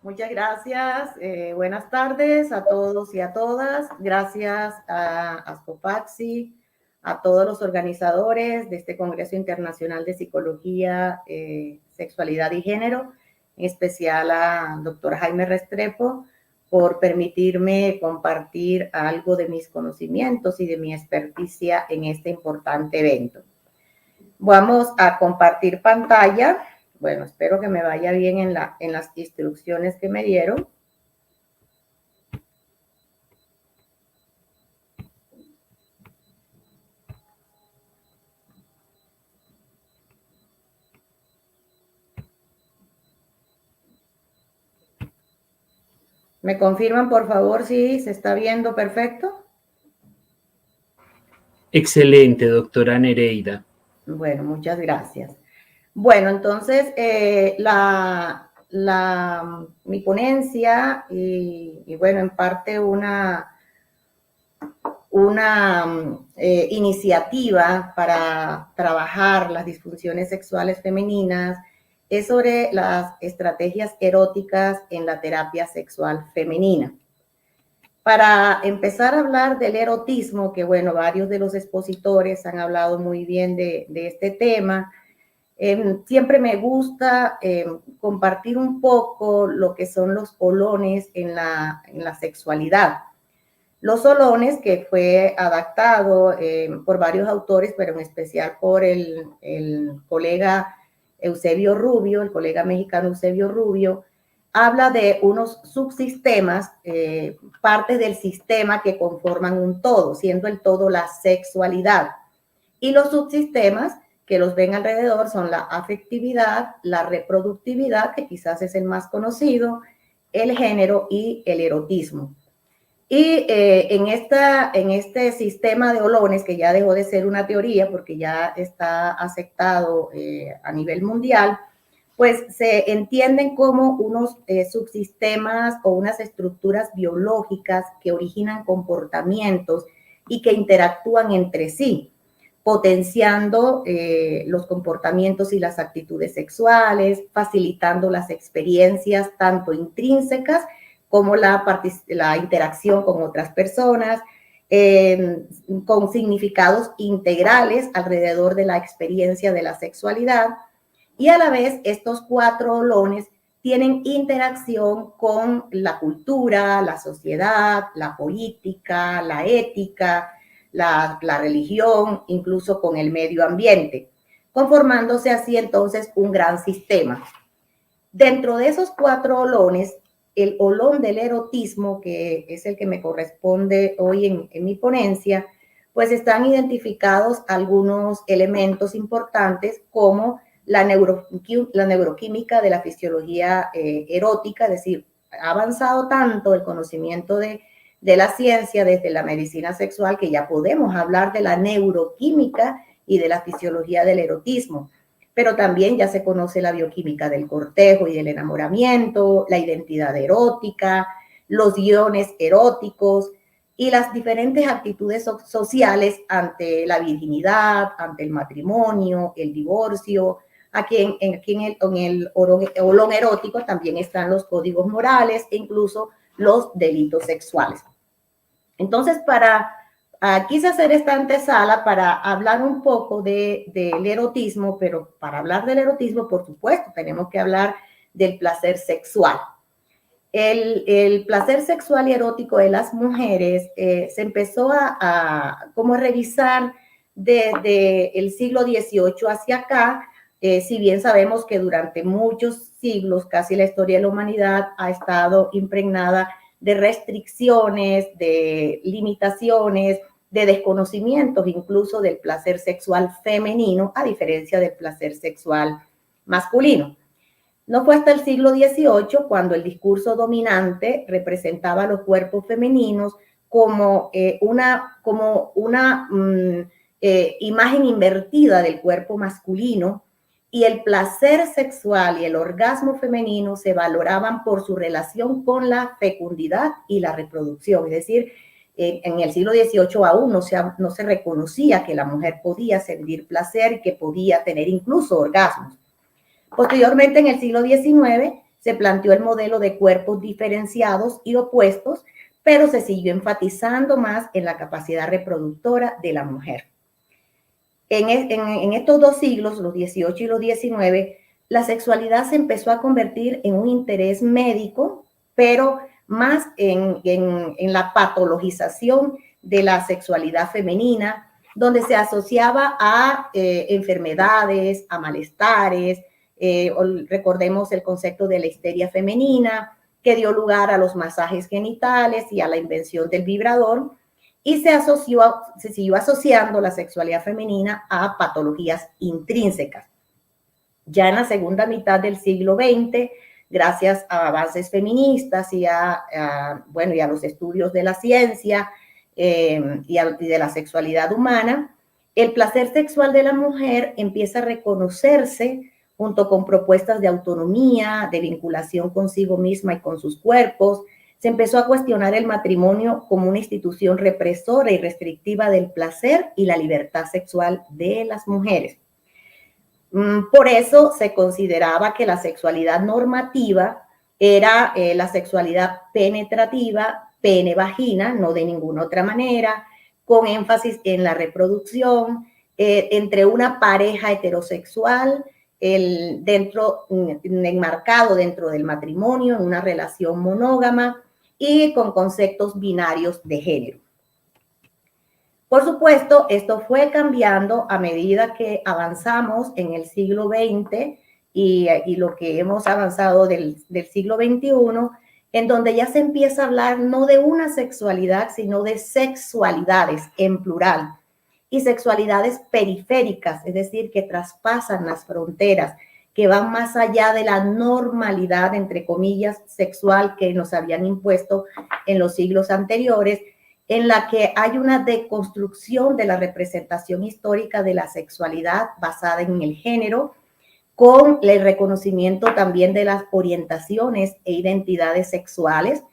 Muchas gracias. Buenas tardes a todos y a todas. Gracias a Ascopaxi, a todos los organizadores de este Congreso Internacional de Psicología, Sexualidad y Género, en especial a doctor Jaime Restrepo, por permitirme compartir algo de mis conocimientos y de mi experticia en este importante evento. Vamos a compartir pantalla. Bueno, espero que me vaya bien en las instrucciones que me dieron. ¿Me confirman, por favor, si se está viendo perfecto? Excelente, doctora Nereida. Bueno, muchas gracias. Bueno, entonces, mi ponencia y bueno, en parte una iniciativa para trabajar las disfunciones sexuales femeninas es sobre las estrategias eróticas en la terapia sexual femenina. Para empezar a hablar del erotismo, que bueno, varios de los expositores han hablado muy bien de este tema, siempre me gusta compartir un poco lo que son los olones en la sexualidad. Los olones, que fue adaptado por varios autores, pero en especial por el colega Eusebio Rubio, el colega mexicano Eusebio Rubio, habla de unos subsistemas, partes del sistema que conforman un todo, siendo el todo la sexualidad. Y los subsistemas que los ven alrededor son la afectividad, la reproductividad, que quizás es el más conocido, el género y el erotismo. Y en este sistema de olones, que ya dejó de ser una teoría porque ya está aceptado a nivel mundial, pues se entienden como unos subsistemas o unas estructuras biológicas que originan comportamientos y que interactúan entre sí, potenciando los comportamientos y las actitudes sexuales, facilitando las experiencias tanto intrínsecas como la interacción con otras personas, con significados integrales alrededor de la experiencia de la sexualidad. Y a la vez, estos 4 olones tienen interacción con la cultura, la sociedad, la política, la ética, la religión, incluso con el medio ambiente, conformándose así entonces un gran sistema. Dentro de esos 4 olones, el olón del erotismo, que es el que me corresponde hoy en mi ponencia, pues están identificados algunos elementos importantes como la neuroquímica de la fisiología erótica, es decir, ha avanzado tanto el conocimiento de la ciencia desde la medicina sexual que ya podemos hablar de la neuroquímica y de la fisiología del erotismo. Pero también ya se conoce la bioquímica del cortejo y del enamoramiento, la identidad erótica, los guiones eróticos y las diferentes actitudes sociales ante la virginidad, ante el matrimonio, el divorcio. Aquí en el olón erótico también están los códigos morales e incluso los delitos sexuales. Entonces, quise hacer esta antesala para hablar un poco del erotismo, pero para hablar del erotismo, por supuesto, tenemos que hablar del placer sexual. El placer sexual y erótico de las mujeres se empezó como a revisar desde el siglo XVIII hacia acá, si bien sabemos que durante muchos siglos, casi la historia de la humanidad ha estado impregnada de restricciones, de limitaciones, de desconocimientos incluso del placer sexual femenino, a diferencia del placer sexual masculino. No fue hasta el siglo XVIII cuando el discurso dominante representaba a los cuerpos femeninos como una imagen invertida del cuerpo masculino, y el placer sexual y el orgasmo femenino se valoraban por su relación con la fecundidad y la reproducción. Es decir, en el siglo XVIII aún no se reconocía que la mujer podía sentir placer y que podía tener incluso orgasmos. Posteriormente, en el siglo XIX, se planteó el modelo de cuerpos diferenciados y opuestos, pero se siguió enfatizando más en la capacidad reproductora de la mujer. En estos dos siglos, los 18 y los 19, la sexualidad se empezó a convertir en un interés médico, pero más en la patologización de la sexualidad femenina, donde se asociaba a enfermedades, a malestares. Recordemos el concepto de la histeria femenina, que dio lugar a los masajes genitales y a la invención del vibrador, y se siguió asociando la sexualidad femenina a patologías intrínsecas. Ya en la segunda mitad del siglo XX, gracias a avances feministas y a los estudios de la ciencia y de la sexualidad humana, el placer sexual de la mujer empieza a reconocerse junto con propuestas de autonomía, de vinculación consigo misma y con sus cuerpos. Se empezó a cuestionar el matrimonio como una institución represora y restrictiva del placer y la libertad sexual de las mujeres. Por eso se consideraba que la sexualidad normativa era la sexualidad penetrativa, pene-vagina, no de ninguna otra manera, con énfasis en la reproducción, entre una pareja heterosexual, enmarcado dentro del matrimonio, en una relación monógama y con conceptos binarios de género. Por supuesto, esto fue cambiando a medida que avanzamos en el siglo XX y lo que hemos avanzado del siglo XXI, en donde ya se empieza a hablar no de una sexualidad, sino de sexualidades en plural y sexualidades periféricas, es decir, que traspasan las fronteras, que van más allá de la normalidad, entre comillas, sexual que nos habían impuesto en los siglos anteriores, en la que hay una deconstrucción de la representación histórica de la sexualidad basada en el género, con el reconocimiento también de las orientaciones e identidades sexuales.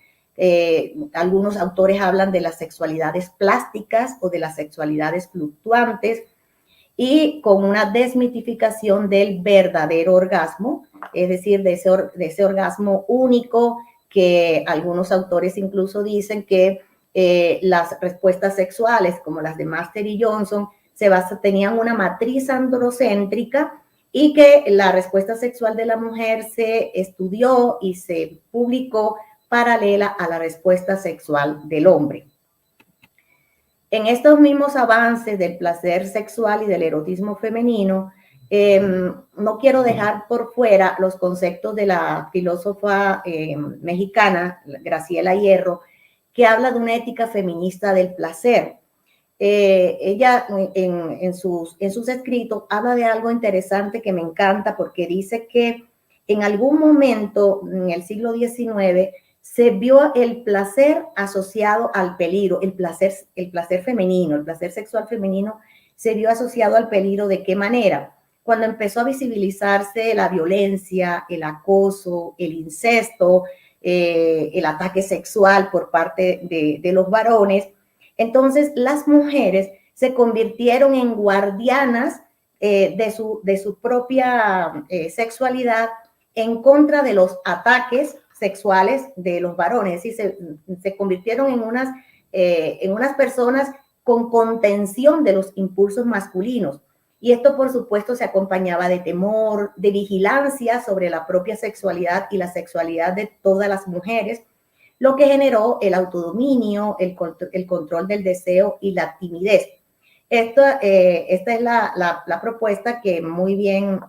Algunos autores hablan de las sexualidades plásticas o de las sexualidades fluctuantes, y con una desmitificación del verdadero orgasmo, es decir, de ese orgasmo único que algunos autores incluso dicen que las respuestas sexuales, como las de Master y Johnson, tenían una matriz androcéntrica, y que la respuesta sexual de la mujer se estudió y se publicó paralela a la respuesta sexual del hombre. En estos mismos avances del placer sexual y del erotismo femenino, no quiero dejar por fuera los conceptos de la filósofa mexicana, Graciela Hierro, que habla de una ética feminista del placer. Ella en sus escritos habla de algo interesante que me encanta, porque dice que en algún momento en el siglo XIX se vio el placer asociado al peligro, el placer femenino, el placer sexual femenino se vio asociado al peligro. ¿De qué manera? Cuando empezó a visibilizarse la violencia, el acoso, el incesto, el ataque sexual por parte de los varones, entonces las mujeres se convirtieron en guardianas de su propia sexualidad en contra de los ataques sexuales de los varones, y se convirtieron en unas personas con contención de los impulsos masculinos. Y esto, por supuesto, se acompañaba de temor, de vigilancia sobre la propia sexualidad y la sexualidad de todas las mujeres, lo que generó el autodominio, el control del deseo y la timidez. Esta es la propuesta que muy bien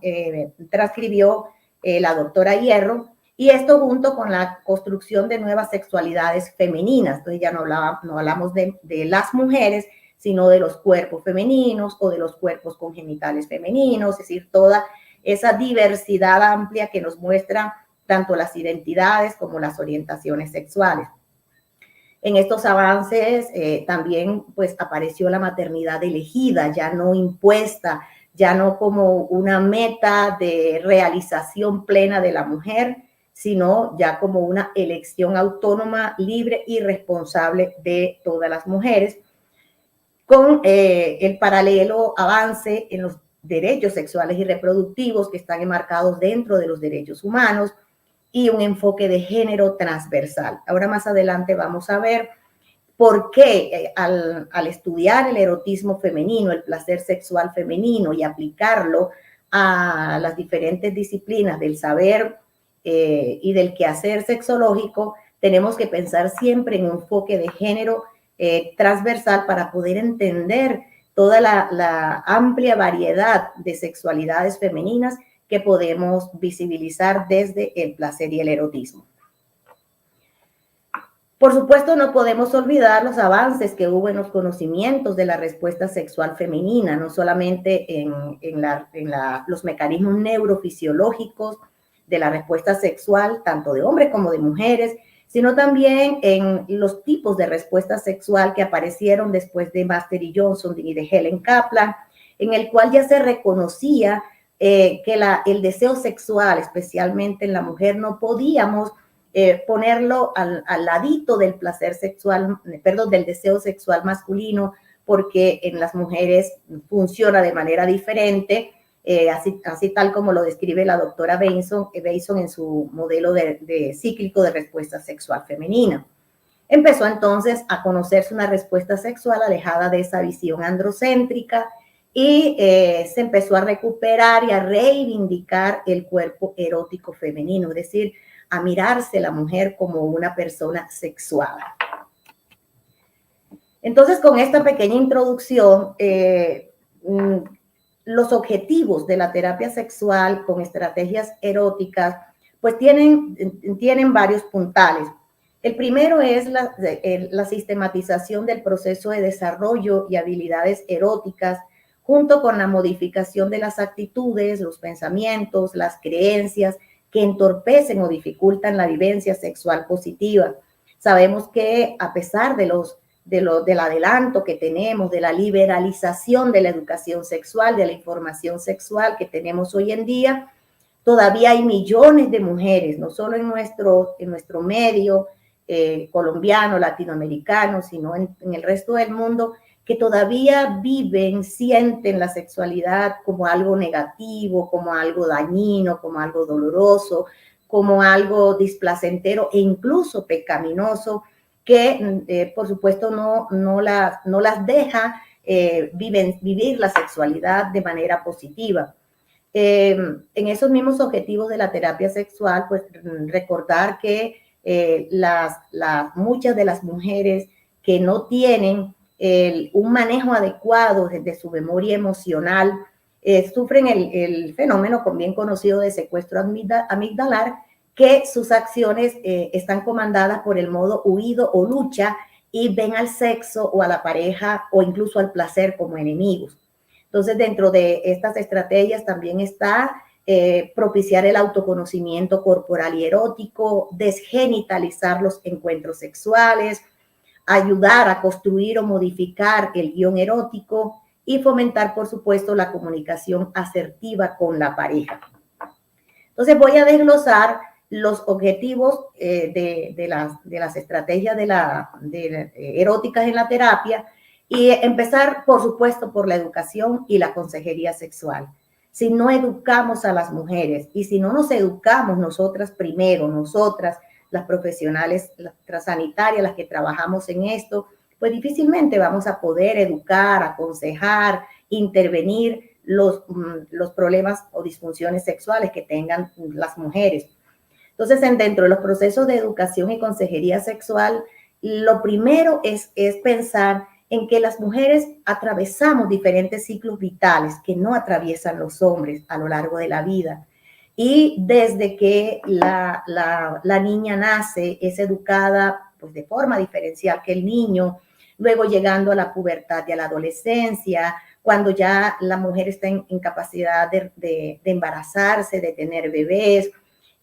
transcribió la doctora Hierro, y esto junto con la construcción de nuevas sexualidades femeninas. Entonces ya no hablamos de las mujeres, sino de los cuerpos femeninos o de los cuerpos con genitales femeninos, es decir, toda esa diversidad amplia que nos muestra tanto las identidades como las orientaciones sexuales. En estos avances también pues apareció la maternidad elegida, ya no impuesta, ya no como una meta de realización plena de la mujer, sino ya como una elección autónoma, libre y responsable de todas las mujeres, con el paralelo avance en los derechos sexuales y reproductivos que están enmarcados dentro de los derechos humanos, y un enfoque de género transversal. Ahora más adelante vamos a ver por qué al estudiar el erotismo femenino, el placer sexual femenino y aplicarlo a las diferentes disciplinas del saber y del quehacer sexológico, tenemos que pensar siempre en un enfoque de género transversal para poder entender toda la amplia variedad de sexualidades femeninas que podemos visibilizar desde el placer y el erotismo. Por supuesto, no podemos olvidar los avances que hubo en los conocimientos de la respuesta sexual femenina, no solamente en los mecanismos neurofisiológicos de la respuesta sexual, tanto de hombres como de mujeres, sino también en los tipos de respuesta sexual que aparecieron después de Master y Johnson y de Helen Kaplan, en el cual ya se reconocía que el deseo sexual, especialmente en la mujer, no podíamos ponerlo al ladito del placer sexual, perdón, del deseo sexual masculino, porque en las mujeres funciona de manera diferente, así tal como lo describe la doctora Bateson en su modelo de cíclico de respuesta sexual femenina. Empezó entonces a conocerse una respuesta sexual alejada de esa visión androcéntrica y se empezó a recuperar y a reivindicar el cuerpo erótico femenino, es decir, a mirarse la mujer como una persona sexuada. Entonces, con esta pequeña introducción, los objetivos de la terapia sexual con estrategias eróticas, pues tienen varios puntales. El primero es la sistematización del proceso de desarrollo y habilidades eróticas, junto con la modificación de las actitudes, los pensamientos, las creencias que entorpecen o dificultan la vivencia sexual positiva. Sabemos que a pesar del adelanto que tenemos, de la liberalización de la educación sexual, de la información sexual que tenemos hoy en día, todavía hay millones de mujeres, no solo en nuestro medio colombiano, latinoamericano, sino en el resto del mundo, que todavía sienten la sexualidad como algo negativo, como algo dañino, como algo doloroso, como algo displacentero e incluso pecaminoso, que por supuesto no las deja vivir la sexualidad de manera positiva. En esos mismos objetivos de la terapia sexual, pues recordar que muchas de las mujeres que no tienen un manejo adecuado de su memoria emocional, sufren el fenómeno bien conocido de secuestro amigdalar, que sus acciones están comandadas por el modo huido o lucha y ven al sexo o a la pareja o incluso al placer como enemigos. Entonces, dentro de estas estrategias también está propiciar el autoconocimiento corporal y erótico, desgenitalizar los encuentros sexuales, ayudar a construir o modificar el guión erótico y fomentar, por supuesto, la comunicación asertiva con la pareja. Entonces voy a desglosar los objetivos de las estrategias eróticas en la terapia y empezar, por supuesto, por la educación y la consejería sexual. Si no educamos a las mujeres y si no nos educamos nosotras primero, las profesionales, las sanitarias, las que trabajamos en esto, pues difícilmente vamos a poder educar, aconsejar, intervenir los problemas o disfunciones sexuales que tengan las mujeres. Entonces, dentro de los procesos de educación y consejería sexual, lo primero es pensar en que las mujeres atravesamos diferentes ciclos vitales que no atraviesan los hombres a lo largo de la vida. Y desde que la niña nace, es educada pues, de forma diferencial que el niño, luego llegando a la pubertad y a la adolescencia, cuando ya la mujer está en capacidad de embarazarse, de tener bebés,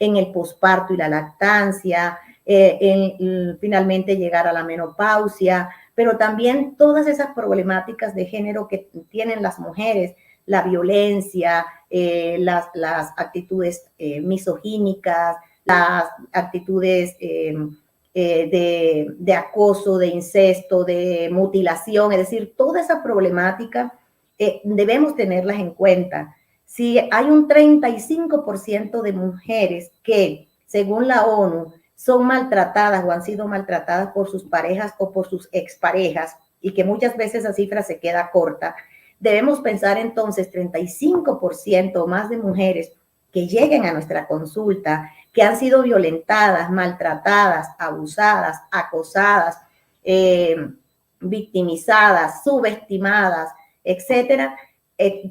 en el posparto y la lactancia, finalmente llegar a la menopausia, pero también todas esas problemáticas de género que tienen las mujeres, la violencia, las actitudes misogínicas, las actitudes de acoso, de incesto, de mutilación, es decir, toda esa problemática debemos tenerlas en cuenta. Si hay un 35% de mujeres que según la ONU, son maltratadas o han sido maltratadas por sus parejas o por sus exparejas, y que muchas veces esa cifra se queda corta, debemos pensar entonces 35% o más de mujeres que lleguen a nuestra consulta, que han sido violentadas, maltratadas, abusadas, acosadas, victimizadas, subestimadas, etcétera.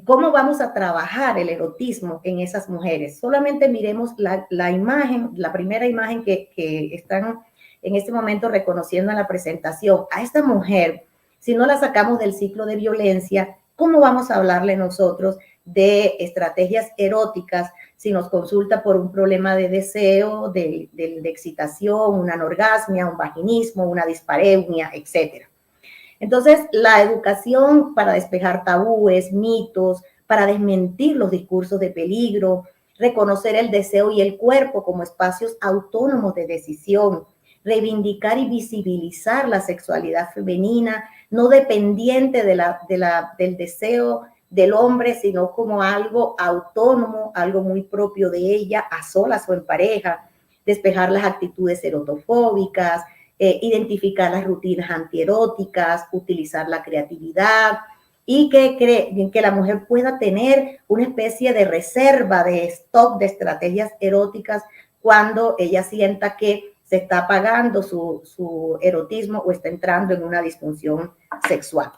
¿Cómo vamos a trabajar el erotismo en esas mujeres? Solamente miremos la imagen, la primera imagen que están en este momento reconociendo en la presentación. A esta mujer, si no la sacamos del ciclo de violencia, ¿cómo vamos a hablarle nosotros de estrategias eróticas si nos consulta por un problema de deseo, de excitación, una anorgasmia, un vaginismo, una dispareunia, etcétera? Entonces, la educación para despejar tabúes, mitos, para desmentir los discursos de peligro, reconocer el deseo y el cuerpo como espacios autónomos de decisión, reivindicar y visibilizar la sexualidad femenina, no dependiente del deseo del hombre, sino como algo autónomo, algo muy propio de ella, a solas o en pareja, despejar las actitudes erotofóbicas, identificar las rutinas antieróticas, utilizar la creatividad y que la mujer pueda tener una especie de reserva, de stock de estrategias eróticas cuando ella sienta que se está apagando su erotismo o está entrando en una disfunción sexual.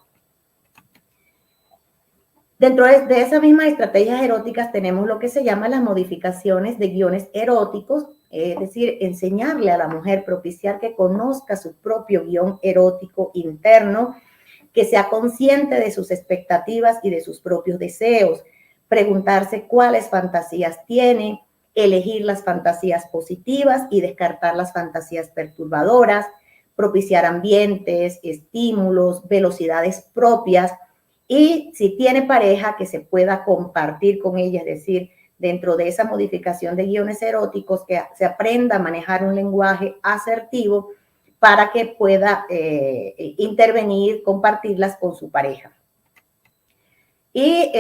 Dentro de esas mismas estrategias eróticas tenemos lo que se llama las modificaciones de guiones eróticos, es decir, enseñarle a la mujer, propiciar que conozca su propio guión erótico interno, que sea consciente de sus expectativas y de sus propios deseos, preguntarse cuáles fantasías tiene, elegir las fantasías positivas y descartar las fantasías perturbadoras, propiciar ambientes, estímulos, velocidades propias, y si tiene pareja, que se pueda compartir con ella, es decir, dentro de esa modificación de guiones eróticos, que se aprenda a manejar un lenguaje asertivo para que pueda intervenir, compartirlas con su pareja. Y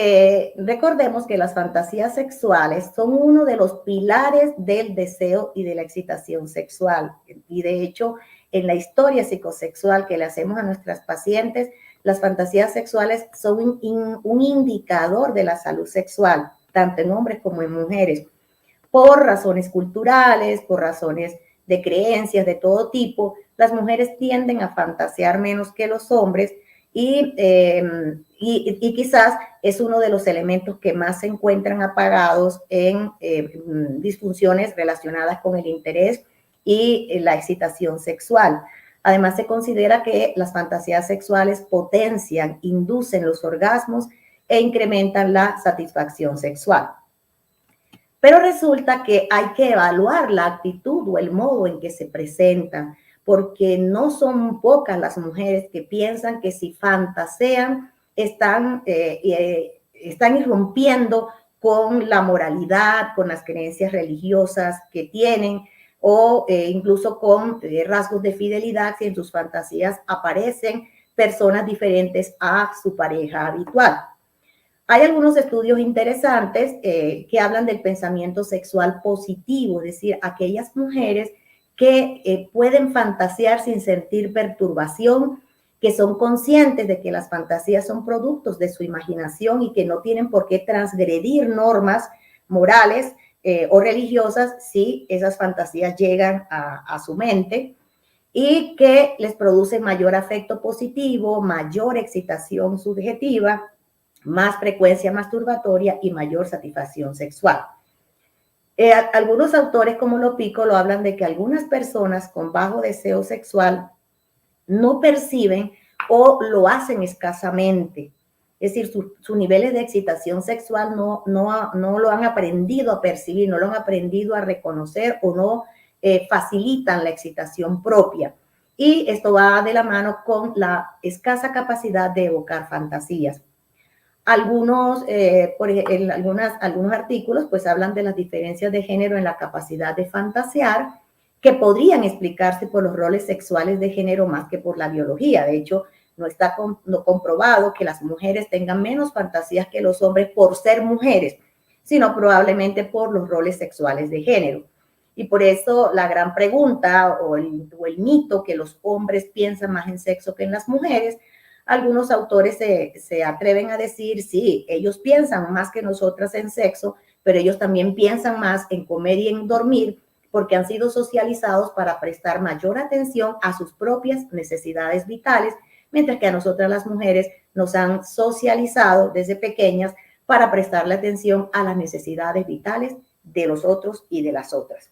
recordemos que las fantasías sexuales son uno de los pilares del deseo y de la excitación sexual. Y de hecho, en la historia psicosexual que le hacemos a nuestras pacientes, las fantasías sexuales son un indicador de la salud sexual, tanto en hombres como en mujeres, por razones culturales, por razones de creencias de todo tipo. Las mujeres tienden a fantasear menos que los hombres y quizás es uno de los elementos que más se encuentran apagados en disfunciones relacionadas con el interés y la excitación sexual. Además, se considera que las fantasías sexuales potencian, inducen los orgasmos e incrementan la satisfacción sexual. Pero resulta que hay que evaluar la actitud o el modo en que se presentan, porque no son pocas las mujeres que piensan que si fantasean están irrumpiendo con la moralidad, con las creencias religiosas que tienen, o incluso con rasgos de fidelidad si en sus fantasías aparecen personas diferentes a su pareja habitual. Hay algunos estudios interesantes que hablan del pensamiento sexual positivo, es decir, aquellas mujeres que pueden fantasear sin sentir perturbación, que son conscientes de que las fantasías son productos de su imaginación y que no tienen por qué transgredir normas morales o religiosas si esas fantasías llegan a su mente, y que les produce mayor afecto positivo, mayor excitación subjetiva, más frecuencia masturbatoria y mayor satisfacción sexual. Algunos autores como Lopico lo hablan de que algunas personas con bajo deseo sexual no perciben o lo hacen escasamente. Es decir, sus niveles de excitación sexual no lo han aprendido a percibir, no lo han aprendido a reconocer o no facilitan la excitación propia. Y esto va de la mano con la escasa capacidad de evocar fantasías. Algunos artículos pues hablan de las diferencias de género en la capacidad de fantasear, que podrían explicarse por los roles sexuales de género más que por la biología. De hecho, no está comprobado que las mujeres tengan menos fantasías que los hombres por ser mujeres, sino probablemente por los roles sexuales de género. Y por eso la gran pregunta o el mito que los hombres piensan más en sexo que en las mujeres, algunos autores se atreven a decir, sí, ellos piensan más que nosotras en sexo, pero ellos también piensan más en comer y en dormir porque han sido socializados para prestar mayor atención a sus propias necesidades vitales, mientras que a nosotras las mujeres nos han socializado desde pequeñas para prestarle atención a las necesidades vitales de los otros y de las otras.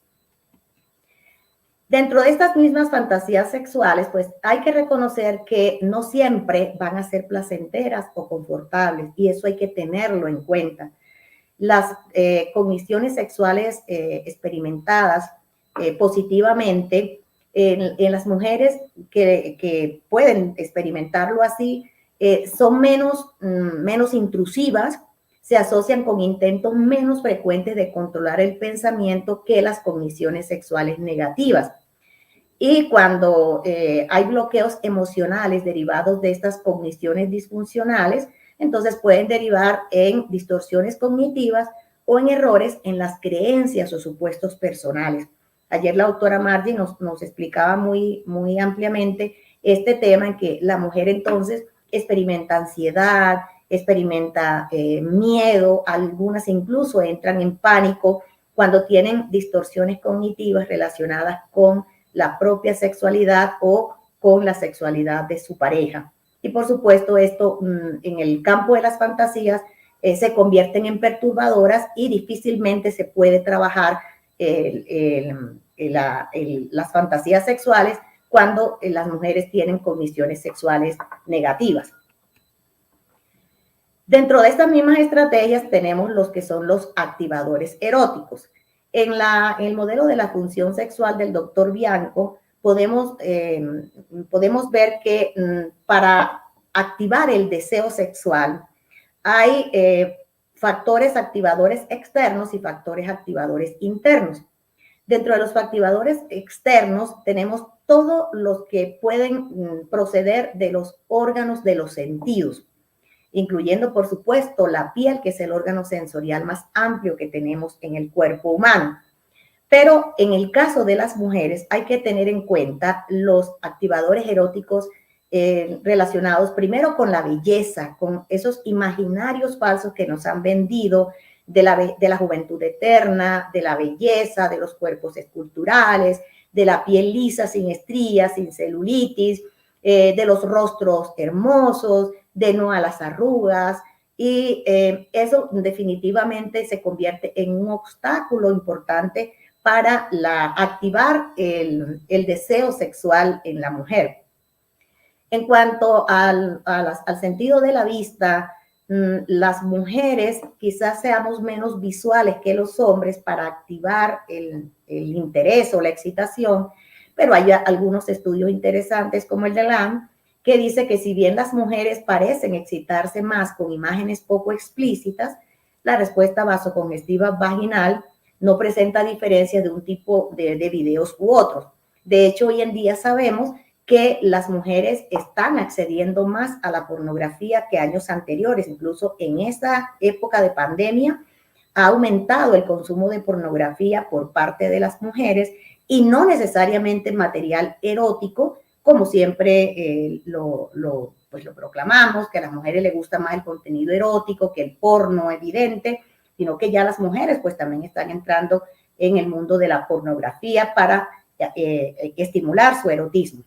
Dentro de estas mismas fantasías sexuales, pues hay que reconocer que no siempre van a ser placenteras o confortables, y eso hay que tenerlo en cuenta. Las cogniciones sexuales experimentadas positivamente en las mujeres que pueden experimentarlo así son menos intrusivas, se asocian con intentos menos frecuentes de controlar el pensamiento que las cogniciones sexuales negativas. Y cuando hay bloqueos emocionales derivados de estas cogniciones disfuncionales, entonces pueden derivar en distorsiones cognitivas o en errores en las creencias o supuestos personales. Ayer la doctora Margie nos explicaba muy ampliamente este tema en que la mujer entonces experimenta ansiedad, experimenta miedo, algunas incluso entran en pánico cuando tienen distorsiones cognitivas relacionadas con la propia sexualidad o con la sexualidad de su pareja. Y por supuesto esto en el campo de las fantasías se convierten en perturbadoras y difícilmente se puede trabajar las fantasías sexuales cuando las mujeres tienen cogniciones sexuales negativas. Dentro de estas mismas estrategias tenemos los que son los activadores eróticos. En el modelo de la función sexual del doctor Bianco, podemos ver que para activar el deseo sexual hay factores activadores externos y factores activadores internos. Dentro de los activadores externos tenemos todos los que pueden proceder de los órganos de los sentidos, incluyendo, por supuesto, la piel, que es el órgano sensorial más amplio que tenemos en el cuerpo humano. Pero en el caso de las mujeres hay que tener en cuenta los activadores eróticos relacionados primero con la belleza, con esos imaginarios falsos que nos han vendido de la juventud eterna, de la belleza, de los cuerpos esculturales, de la piel lisa, sin estrías, sin celulitis, de los rostros hermosos, de no a las arrugas, y eso definitivamente se convierte en un obstáculo importante para activar el deseo sexual en la mujer. En cuanto al sentido de la vista, las mujeres quizás seamos menos visuales que los hombres para activar el interés o la excitación, pero hay algunos estudios interesantes como el de Lam, que dice que si bien las mujeres parecen excitarse más con imágenes poco explícitas, la respuesta vasocongestiva vaginal no presenta diferencia de un tipo de videos u otros. De hecho, hoy en día sabemos que las mujeres están accediendo más a la pornografía que años anteriores. Incluso en esta época de pandemia ha aumentado el consumo de pornografía por parte de las mujeres y no necesariamente material erótico, como siempre lo proclamamos, que a las mujeres les gusta más el contenido erótico que el porno evidente, sino que ya las mujeres pues también están entrando en el mundo de la pornografía para estimular su erotismo.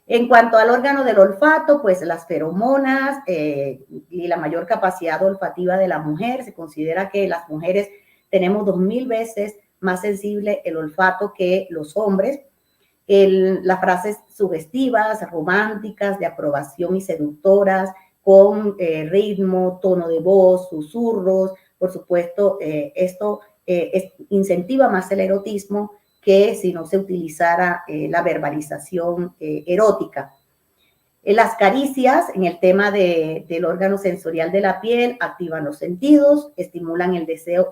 En cuanto al órgano del olfato, pues las feromonas y la mayor capacidad olfativa de la mujer, se considera que las mujeres tenemos 2000 veces más sensible el olfato que los hombres. Las frases sugestivas, románticas, de aprobación y seductoras, con ritmo, tono de voz, susurros, por supuesto, esto incentiva más el erotismo que si no se utilizara la verbalización erótica. Las caricias, en el tema del órgano sensorial de la piel, activan los sentidos, estimulan el deseo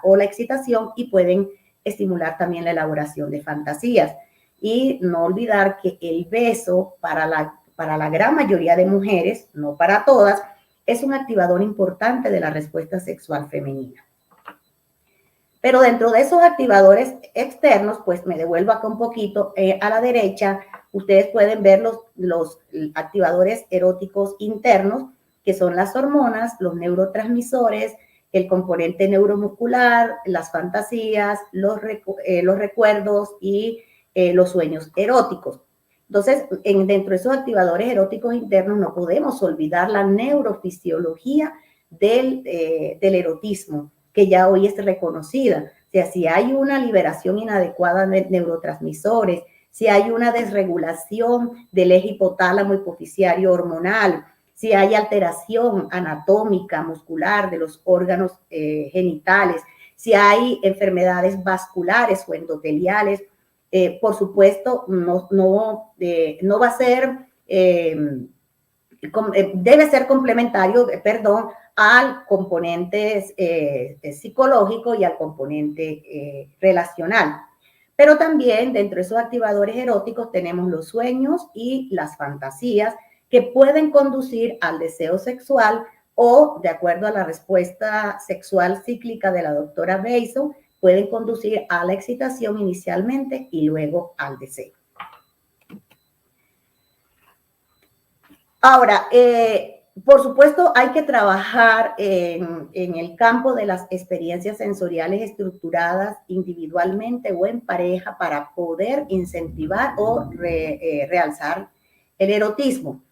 o la excitación y pueden estimular también la elaboración de fantasías. Y no olvidar que el beso para la gran mayoría de mujeres, no para todas, es un activador importante de la respuesta sexual femenina. Pero dentro de esos activadores externos, pues me devuelvo acá un poquito a la derecha, ustedes pueden ver los activadores eróticos internos, que son las hormonas, los neurotransmisores, el componente neuromuscular, las fantasías, los recuerdos y los sueños eróticos. Entonces, dentro de esos activadores eróticos internos no podemos olvidar la neurofisiología del erotismo, que ya hoy es reconocida. O sea, si hay una liberación inadecuada de neurotransmisores, si hay una desregulación del eje hipotálamo hipoficiario hormonal, si hay alteración anatómica, muscular de los órganos genitales, si hay enfermedades vasculares o endoteliales, por supuesto, no va a ser, debe ser complementario, al componente psicológico y al componente relacional. Pero también dentro de esos activadores eróticos tenemos los sueños y las fantasías que pueden conducir al deseo sexual o, de acuerdo a la respuesta sexual cíclica de la doctora Bason, pueden conducir a la excitación inicialmente y luego al deseo. Ahora, por supuesto, hay que trabajar en el campo de las experiencias sensoriales estructuradas individualmente o en pareja para poder incentivar o realzar el erotismo.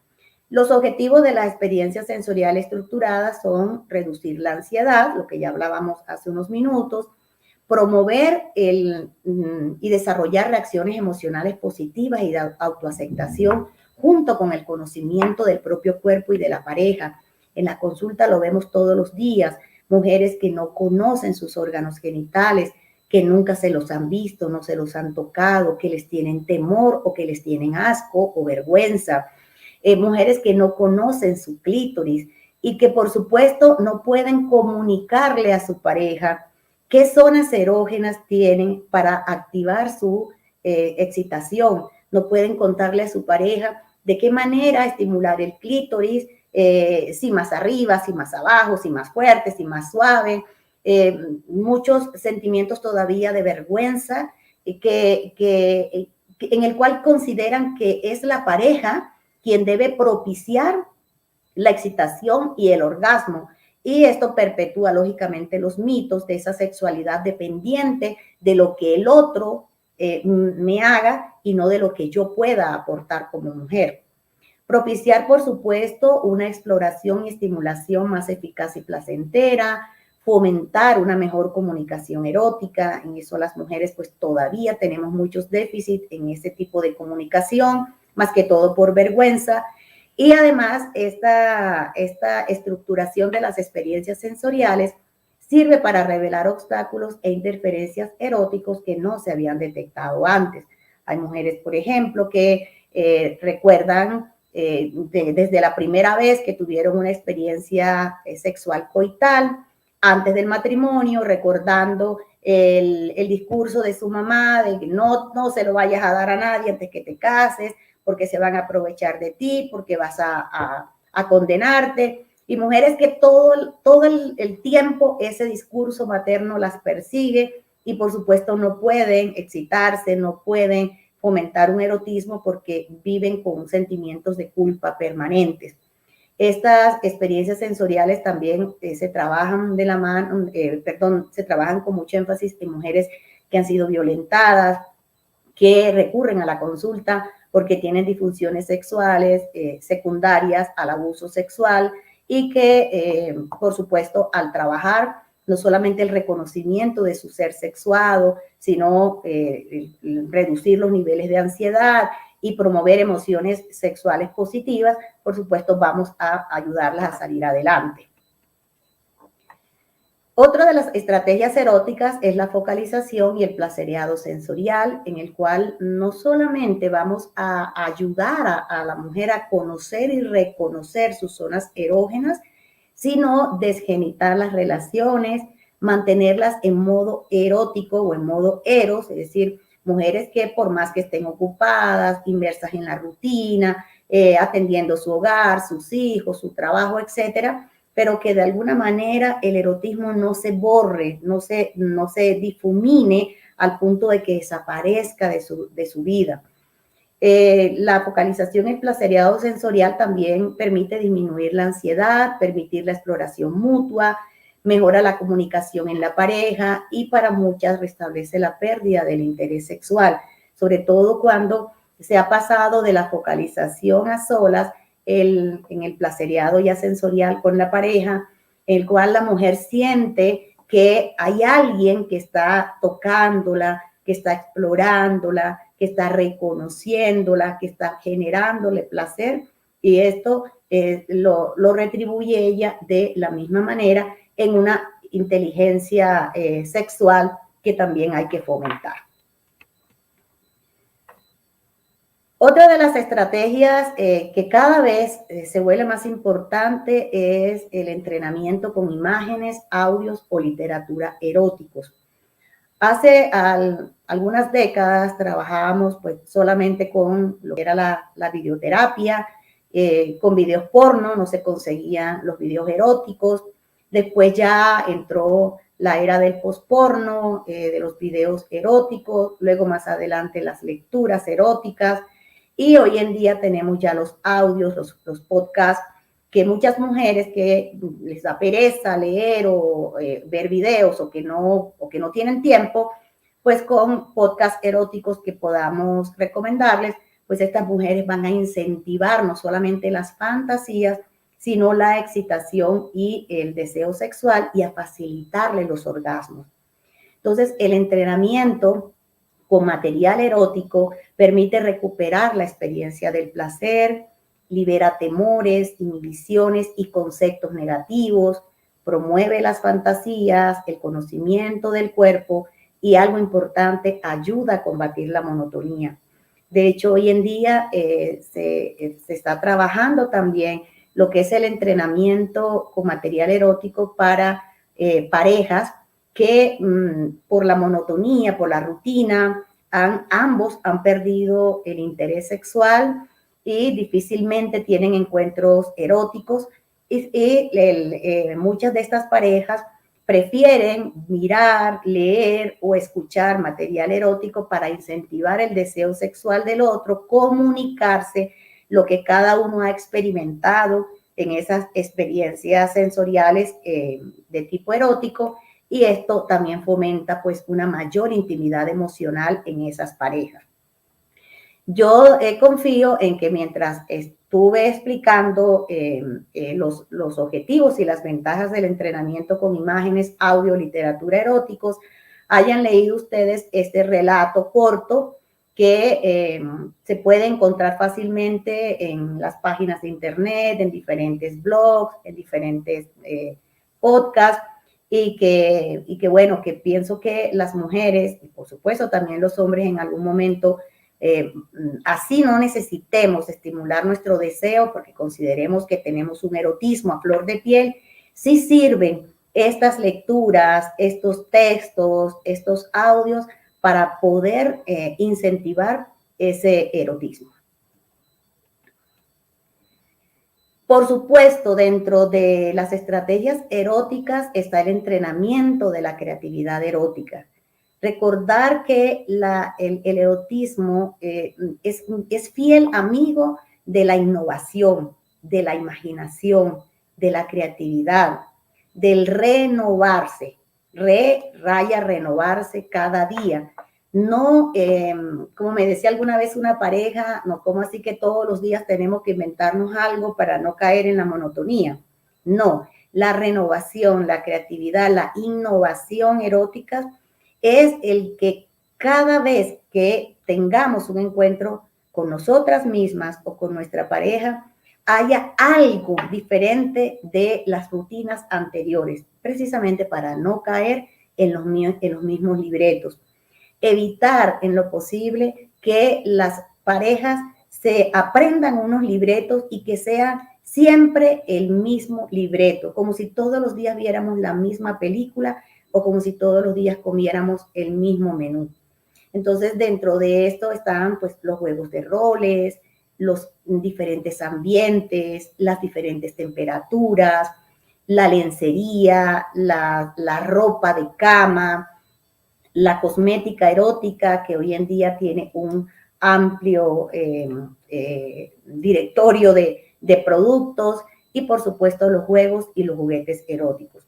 Los objetivos de las experiencias sensoriales estructuradas son reducir la ansiedad, lo que ya hablábamos hace unos minutos, promover y desarrollar reacciones emocionales positivas y de autoaceptación junto con el conocimiento del propio cuerpo y de la pareja. En la consulta lo vemos todos los días, mujeres que no conocen sus órganos genitales, que nunca se los han visto, no se los han tocado, que les tienen temor o que les tienen asco o vergüenza. Mujeres que no conocen su clítoris y que por supuesto no pueden comunicarle a su pareja qué zonas erógenas tienen para activar su excitación. No pueden contarle a su pareja de qué manera estimular el clítoris, si más arriba, si más abajo, si más fuerte, si más suave. Muchos sentimientos todavía de vergüenza en el cual consideran que es la pareja quien debe propiciar la excitación y el orgasmo. Y esto perpetúa lógicamente los mitos de esa sexualidad dependiente de lo que el otro me haga y no de lo que yo pueda aportar como mujer. Propiciar, por supuesto, una exploración y estimulación más eficaz y placentera, fomentar una mejor comunicación erótica. En eso las mujeres pues todavía tenemos muchos déficits en ese tipo de comunicación, más que todo por vergüenza. Y además, esta estructuración de las experiencias sensoriales sirve para revelar obstáculos e interferencias eróticos que no se habían detectado antes. Hay mujeres, por ejemplo, que recuerdan desde la primera vez que tuvieron una experiencia sexual coital, antes del matrimonio, recordando el discurso de su mamá de que no se lo vayas a dar a nadie antes que te cases, porque se van a aprovechar de ti, porque vas a condenarte. Y mujeres que todo el tiempo ese discurso materno las persigue y por supuesto no pueden excitarse, no pueden fomentar un erotismo porque viven con sentimientos de culpa permanentes. Estas experiencias sensoriales también se trabajan de la mano, se trabajan con mucho énfasis en mujeres que han sido violentadas, que recurren a la consulta porque tienen disfunciones sexuales secundarias al abuso sexual y que, por supuesto, al trabajar no solamente el reconocimiento de su ser sexuado, sino reducir los niveles de ansiedad y promover emociones sexuales positivas, por supuesto, vamos a ayudarlas a salir adelante. Otra de las estrategias eróticas es la focalización y el placereado sensorial, en el cual no solamente vamos a ayudar a la mujer a conocer y reconocer sus zonas erógenas, sino desgenitar las relaciones, mantenerlas en modo erótico o en modo eros, es decir, mujeres que por más que estén ocupadas, inmersas en la rutina, atendiendo su hogar, sus hijos, su trabajo, etcétera, pero que de alguna manera el erotismo no se borre, no se difumine al punto de que desaparezca de su vida. La focalización en placereado sensorial también permite disminuir la ansiedad, permitir la exploración mutua, mejora la comunicación en la pareja y para muchas restablece la pérdida del interés sexual, sobre todo cuando se ha pasado de la focalización a solas en el placereado ya sensorial con la pareja, el cual la mujer siente que hay alguien que está tocándola, que está explorándola, que está reconociéndola, que está generándole placer, y esto lo retribuye ella de la misma manera en una inteligencia sexual que también hay que fomentar. Otra de las estrategias que cada vez se vuelve más importante es el entrenamiento con imágenes, audios o literatura eróticos. Hace algunas décadas trabajábamos pues solamente con lo que era la videoterapia, con videos porno, no se conseguían los videos eróticos. Después ya entró la era del posporno, de los videos eróticos, luego más adelante las lecturas eróticas, y hoy en día tenemos ya los audios, los podcasts, que muchas mujeres que les da pereza leer o ver videos o que no tienen tiempo, pues con podcasts eróticos que podamos recomendarles, pues estas mujeres van a incentivar no solamente las fantasías, sino la excitación y el deseo sexual y a facilitarle los orgasmos. Entonces, el entrenamiento con material erótico permite recuperar la experiencia del placer, libera temores, inhibiciones y conceptos negativos, promueve las fantasías, el conocimiento del cuerpo y, algo importante, ayuda a combatir la monotonía. De hecho, hoy en día se está trabajando también lo que es el entrenamiento con material erótico para parejas que por la monotonía, por la rutina, ambos han perdido el interés sexual y difícilmente tienen encuentros eróticos. Muchas de estas parejas prefieren mirar, leer o escuchar material erótico para incentivar el deseo sexual del otro, comunicarse lo que cada uno ha experimentado en esas experiencias sensoriales de tipo erótico, y esto también fomenta pues una mayor intimidad emocional en esas parejas. Yo confío en que mientras estuve explicando los objetivos y las ventajas del entrenamiento con imágenes, audio, literatura eróticos, hayan leído ustedes este relato corto que se puede encontrar fácilmente en las páginas de internet, en diferentes blogs, en diferentes podcasts, y que bueno, que pienso que las mujeres, y por supuesto también los hombres en algún momento, así no necesitemos estimular nuestro deseo porque consideremos que tenemos un erotismo a flor de piel, sí sirven estas lecturas, estos textos, estos audios para poder incentivar ese erotismo. Por supuesto, dentro de las estrategias eróticas está el entrenamiento de la creatividad erótica. Recordar que el erotismo es fiel amigo de la innovación, de la imaginación, de la creatividad, del renovarse, renovarse cada día. No, como me decía alguna vez una pareja, no, como así que todos los días tenemos que inventarnos algo para no caer en la monotonía. No, la renovación, la creatividad, la innovación erótica es el que cada vez que tengamos un encuentro con nosotras mismas o con nuestra pareja, haya algo diferente de las rutinas anteriores, precisamente para no caer en los mismos libretos. Evitar en lo posible que las parejas se aprendan unos libretos y que sea siempre el mismo libreto, como si todos los días viéramos la misma película o como si todos los días comiéramos el mismo menú. Entonces, dentro de esto están pues los juegos de roles, los diferentes ambientes, las diferentes temperaturas, la lencería, la ropa de cama, la cosmética erótica, que hoy en día tiene un amplio directorio de productos, y por supuesto los juegos y los juguetes eróticos.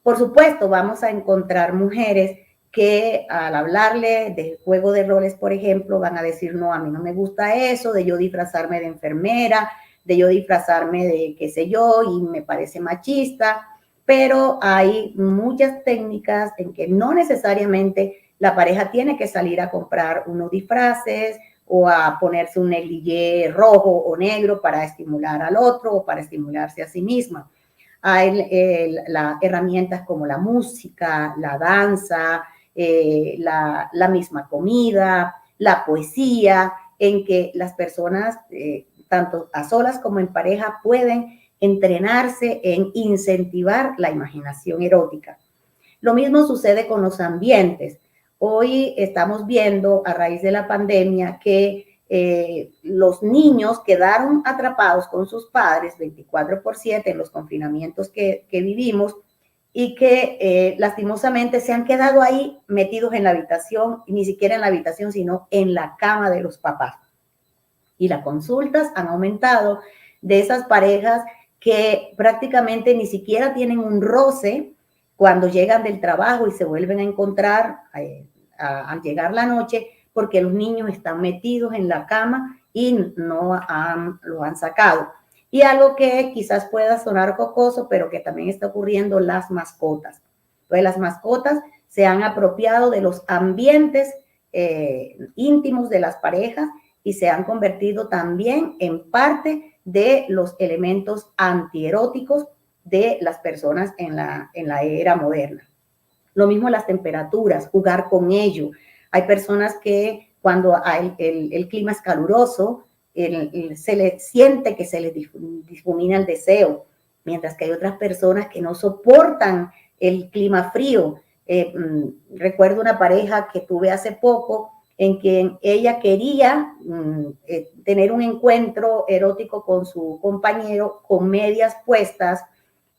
Por supuesto, vamos a encontrar mujeres que al hablarle de juego de roles, por ejemplo, van a decir, no, a mí no me gusta eso, de yo disfrazarme de enfermera, de yo disfrazarme de qué sé yo, y me parece machista, pero hay muchas técnicas en que no necesariamente la pareja tiene que salir a comprar unos disfraces o a ponerse un negligé rojo o negro para estimular al otro o para estimularse a sí misma. Hay las herramientas como la música, la danza, la misma comida, la poesía, en que las personas, tanto a solas como en pareja, pueden entrenarse en incentivar la imaginación erótica. Lo mismo sucede con los ambientes. Hoy estamos viendo, a raíz de la pandemia, que los niños quedaron atrapados con sus padres 24/7 en los confinamientos que vivimos, y que lastimosamente se han quedado ahí metidos en la habitación, y ni siquiera en la habitación, sino en la cama de los papás. Y las consultas han aumentado de esas parejas que prácticamente ni siquiera tienen un roce cuando llegan del trabajo y se vuelven a encontrar al llegar la noche, porque los niños están metidos en la cama y no lo han sacado. Y algo que quizás pueda sonar jocoso, pero que también está ocurriendo, las mascotas. Entonces, las mascotas se han apropiado de los ambientes íntimos de las parejas y se han convertido también en parte de los elementos antieróticos de las personas en la era moderna. Lo mismo las temperaturas, jugar con ello. Hay personas que cuando el clima es caluroso, se les siente que se les difumina el deseo, mientras que hay otras personas que no soportan el clima frío. Recuerdo una pareja que tuve hace poco en que ella quería tener un encuentro erótico con su compañero con medias puestas,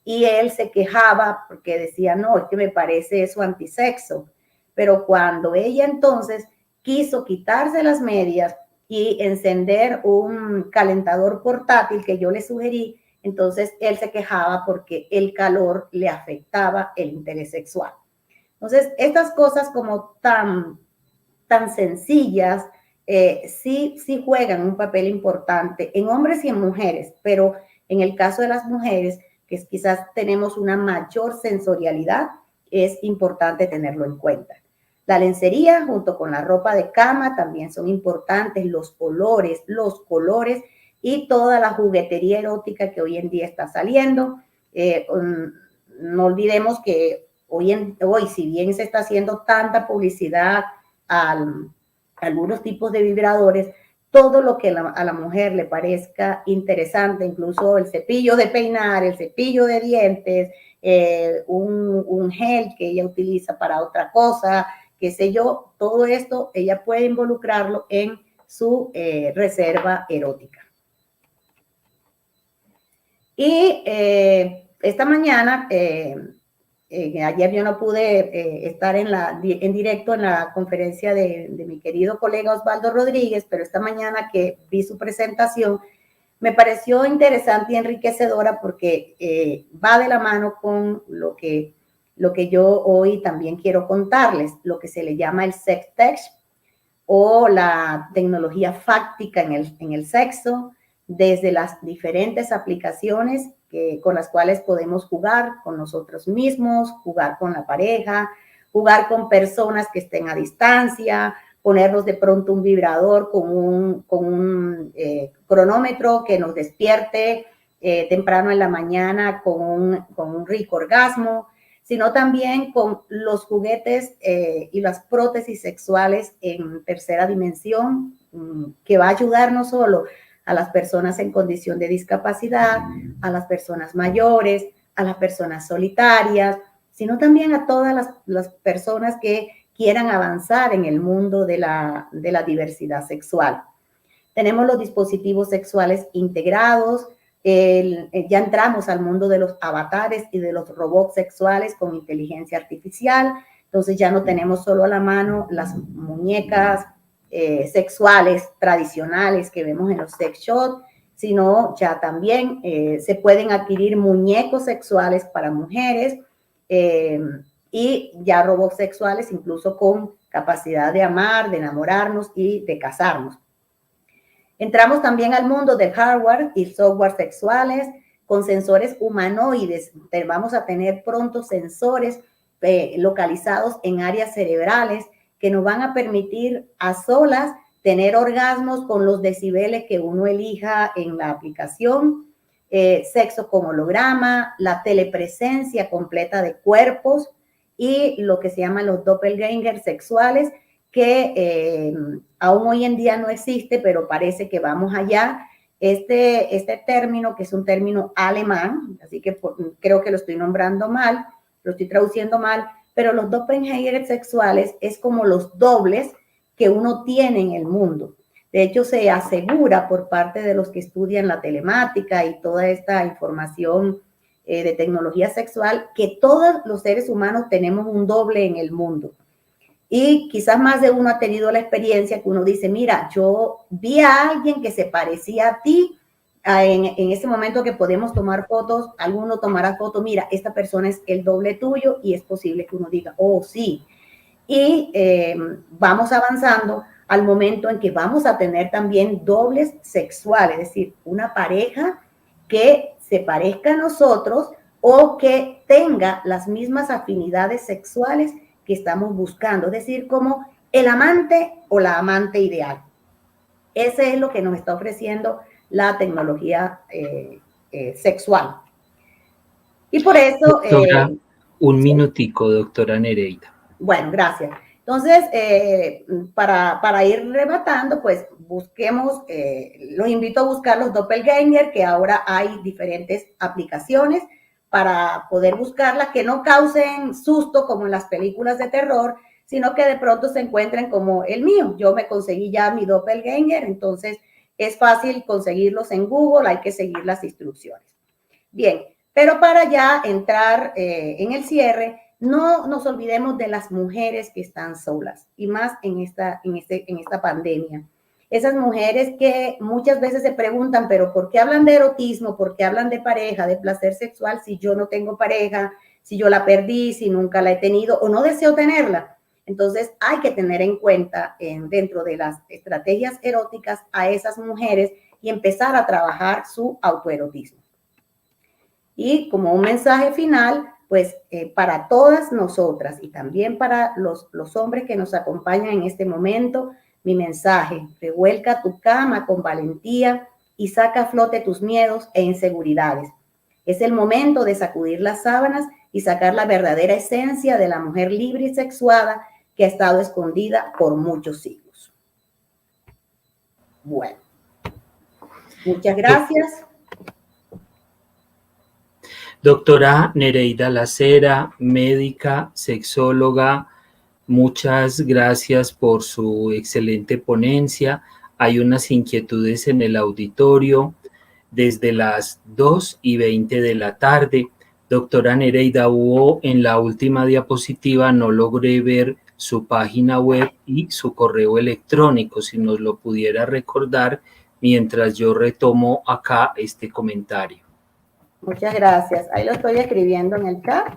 y él se quejaba porque decía, no, es que me parece eso antisexo. Pero cuando ella entonces quiso quitarse las medias y encender un calentador portátil que yo le sugerí, entonces él se quejaba porque el calor le afectaba el interés sexual. Entonces, estas cosas como tan sencillas, sí juegan un papel importante en hombres y en mujeres, pero en el caso de las mujeres, que quizás tenemos una mayor sensorialidad, es importante tenerlo en cuenta. La lencería junto con la ropa de cama también son importantes, los olores, los colores y toda la juguetería erótica que hoy en día está saliendo. No olvidemos que hoy, si bien se está haciendo tanta publicidad a algunos tipos de vibradores, todo lo que a la mujer le parezca interesante, incluso el cepillo de peinar, el cepillo de dientes, un gel que ella utiliza para otra cosa, qué sé yo, todo esto ella puede involucrarlo en su reserva erótica. Y esta mañana, ayer yo no pude estar en directo en la conferencia de mi querido colega Osvaldo Rodríguez, pero esta mañana que vi su presentación, me pareció interesante y enriquecedora porque va de la mano con lo que yo hoy también quiero contarles, lo que se le llama el sex tech o la tecnología fáctica en el sexo, desde las diferentes aplicaciones con las cuales podemos jugar con nosotros mismos, jugar con la pareja, jugar con personas que estén a distancia, ponernos de pronto un vibrador con un cronómetro que nos despierte temprano en la mañana con un rico orgasmo, sino también con los juguetes y las prótesis sexuales en tercera dimensión, que va a ayudar no solo a las personas en condición de discapacidad, a las personas mayores, a las personas solitarias, sino también a todas las personas que quieran avanzar en el mundo de la diversidad sexual. Tenemos los dispositivos sexuales integrados, Ya entramos al mundo de los avatares y de los robots sexuales con inteligencia artificial. Entonces ya no tenemos solo a la mano las muñecas sexuales tradicionales que vemos en los sex shops, sino ya también se pueden adquirir muñecos sexuales para mujeres y ya robots sexuales incluso con capacidad de amar, de enamorarnos y de casarnos. Entramos también al mundo del hardware y software sexuales con sensores humanoides. Vamos a tener pronto sensores localizados en áreas cerebrales que nos van a permitir a solas tener orgasmos con los decibeles que uno elija en la aplicación, sexo con holograma, la telepresencia completa de cuerpos y lo que se llaman los doppelgangers sexuales, que aún hoy en día no existe, pero parece que vamos allá. Este término, que es un término alemán, así que creo que lo estoy nombrando mal, lo estoy traduciendo mal, pero los doppelgangers sexuales es como los dobles que uno tiene en el mundo. De hecho, se asegura por parte de los que estudian la telemática y toda esta información de tecnología sexual que todos los seres humanos tenemos un doble en el mundo. Y quizás más de uno ha tenido la experiencia que uno dice, mira, yo vi a alguien que se parecía a ti, en ese momento que podemos tomar fotos, alguno tomará foto, mira, esta persona es el doble tuyo y es posible que uno diga, oh, sí. Y vamos avanzando al momento en que vamos a tener también dobles sexuales, es decir, una pareja que se parezca a nosotros o que tenga las mismas afinidades sexuales que estamos buscando, es decir, como el amante o la amante ideal. Ese es lo que nos está ofreciendo la tecnología sexual. Y por eso... Doctora, un minutico, doctora Nereida. Bueno, gracias. Entonces, para ir rematando, pues busquemos, los invito a buscar los doppelganger, que ahora hay diferentes aplicaciones para poder buscarlas que no causen susto como en las películas de terror, sino que de pronto se encuentren como el mío. Yo me conseguí ya mi doppelganger, entonces es fácil conseguirlos en Google, hay que seguir las instrucciones. Bien, pero para ya entrar en el cierre, no nos olvidemos de las mujeres que están solas y más en esta pandemia. Esas mujeres que muchas veces se preguntan, pero ¿por qué hablan de erotismo? ¿Por qué hablan de pareja, de placer sexual si yo no tengo pareja, si yo la perdí, si nunca la he tenido o no deseo tenerla? Entonces hay que tener en cuenta dentro de las estrategias eróticas a esas mujeres y empezar a trabajar su autoerotismo. Y como un mensaje final, pues para todas nosotras y también para los hombres que nos acompañan en este momento, mi mensaje: revuelca tu cama con valentía y saca a flote tus miedos e inseguridades. Es el momento de sacudir las sábanas y sacar la verdadera esencia de la mujer libre y sexuada que ha estado escondida por muchos siglos. Bueno, muchas gracias. Doctora Nereida Lacera, médica, sexóloga, muchas gracias por su excelente ponencia. Hay unas inquietudes en el auditorio desde las 2:20 de la tarde. Doctora Nereida, hubo en la última diapositiva, no logré ver su página web y su correo electrónico, si nos lo pudiera recordar mientras yo retomo acá este comentario. Muchas gracias. Ahí lo estoy escribiendo en el chat.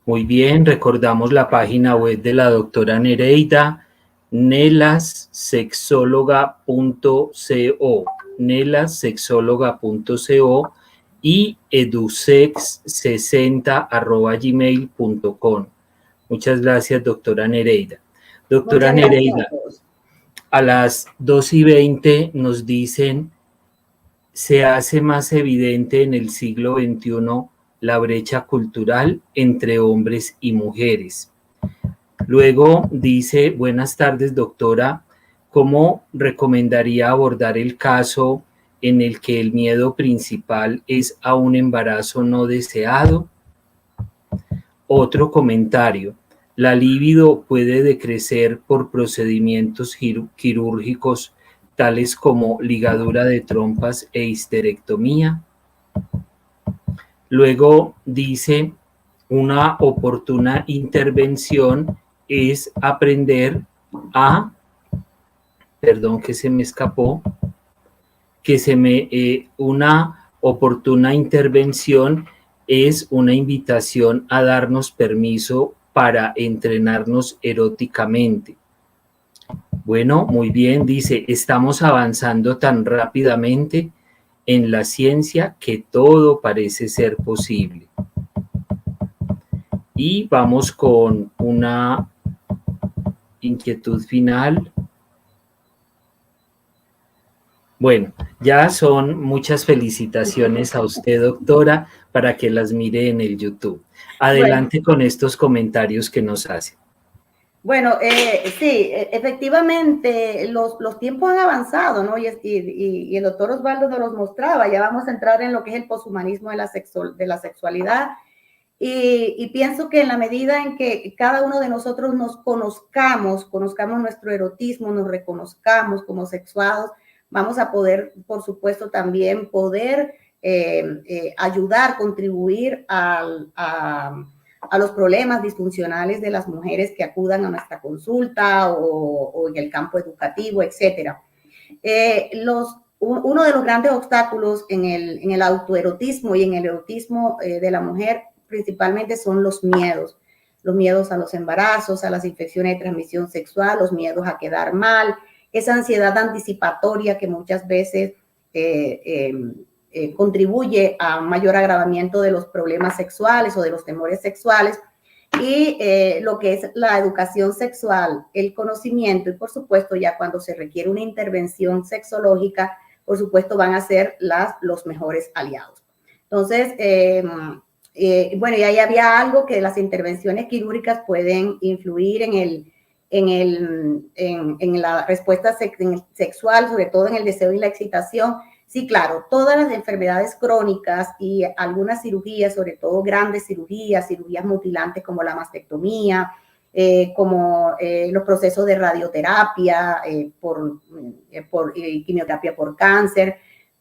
Muy bien, recordamos la página web de la doctora Nereida, nelassexóloga.co, nelassexóloga.co y edusex60@gmail.com. Muchas gracias, doctora Nereida. Doctora Nereida, a las 2:20 nos dicen, se hace más evidente en el siglo XXI la brecha cultural entre hombres y mujeres. Luego dice, buenas tardes, doctora, ¿cómo recomendaría abordar el caso en el que el miedo principal es a un embarazo no deseado? Otro comentario, La libido puede decrecer por procedimientos quirúrgicos tales como ligadura de trompas e histerectomía. Luego dice, una oportuna intervención es aprender a, perdón que se me escapó, una oportuna intervención es una invitación a darnos permiso para entrenarnos eróticamente. Bueno, muy bien, dice, estamos avanzando tan rápidamente en la ciencia que todo parece ser posible. Y vamos con una inquietud final. Bueno, ya son muchas felicitaciones a usted, doctora, para que las mire en el YouTube. Adelante con estos comentarios que nos hace. Bueno, sí, efectivamente, los tiempos han avanzado, ¿no? Y el doctor Osvaldo nos los mostraba. Ya vamos a entrar en lo que es el poshumanismo de la sexualidad. Y pienso que en la medida en que cada uno de nosotros nos conozcamos nuestro erotismo, nos reconozcamos como sexuados, vamos a poder, por supuesto, también poder ayudar, contribuir a los problemas disfuncionales de las mujeres que acudan a nuestra consulta o en el campo educativo, etcétera. Uno de los grandes obstáculos en el autoerotismo y en el erotismo de la mujer principalmente son los miedos a los embarazos, a las infecciones de transmisión sexual, los miedos a quedar mal, esa ansiedad anticipatoria que muchas veces contribuye a un mayor agravamiento de los problemas sexuales o de los temores sexuales, y lo que es la educación sexual, el conocimiento y por supuesto ya cuando se requiere una intervención sexológica, por supuesto van a ser los mejores aliados. Entonces, bueno, y ahí había algo que las intervenciones quirúrgicas pueden influir en la respuesta sexual, sobre todo en el deseo y la excitación. Sí, claro, todas las enfermedades crónicas y algunas cirugías, sobre todo grandes cirugías mutilantes como la mastectomía, como los procesos de radioterapia, por quimioterapia por cáncer,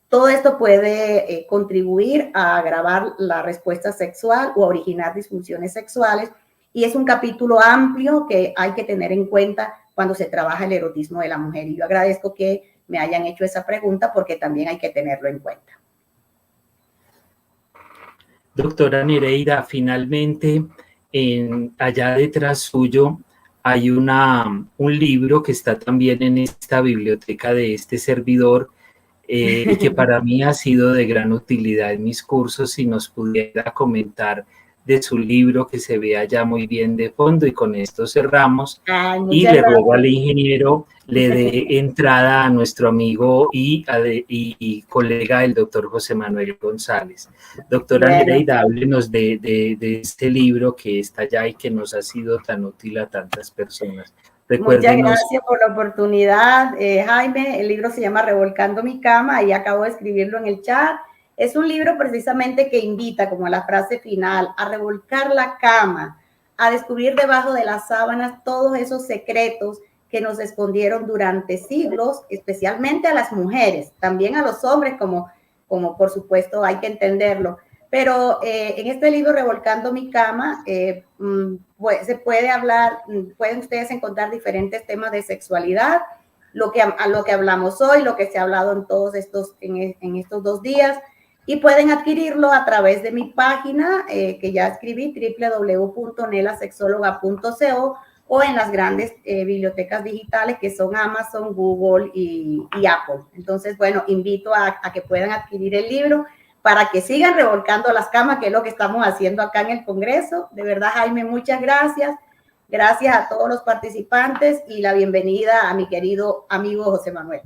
todo esto puede contribuir a agravar la respuesta sexual o a originar disfunciones sexuales, y es un capítulo amplio que hay que tener en cuenta cuando se trabaja el erotismo de la mujer. Y yo agradezco que me hayan hecho esa pregunta porque también hay que tenerlo en cuenta. Doctora Nereida, finalmente, allá detrás suyo hay un libro que está también en esta biblioteca de este servidor, y que para mí ha sido de gran utilidad en mis cursos. Si nos pudiera comentar de su libro, que se vea ya muy bien de fondo, y con esto cerramos. Y le ruego al ingeniero le dé entrada a nuestro amigo y colega, el doctor José Manuel González. Doctora Nereida, háblenos de este libro que está allá y que nos ha sido tan útil a tantas personas. Muchas gracias por la oportunidad, Jaime. El libro se llama Revolcando mi cama y acabo de escribirlo en el chat. Es un libro precisamente que invita, como la frase final, a revolcar la cama, a descubrir debajo de las sábanas todos esos secretos que nos escondieron durante siglos, especialmente a las mujeres, también a los hombres, como por supuesto hay que entenderlo. Pero en este libro, Revolcando mi cama, se puede hablar, pueden ustedes encontrar diferentes temas de sexualidad, a lo que hablamos hoy, lo que se ha hablado en todos estos 2 días, y pueden adquirirlo a través de mi página que ya escribí, www.nelasexóloga.co, o en las grandes bibliotecas digitales que son Amazon, Google y Apple. Entonces, bueno, invito a que puedan adquirir el libro para que sigan revolcando las camas, que es lo que estamos haciendo acá en el Congreso. De verdad, Jaime, muchas gracias. Gracias a todos los participantes y la bienvenida a mi querido amigo José Manuel.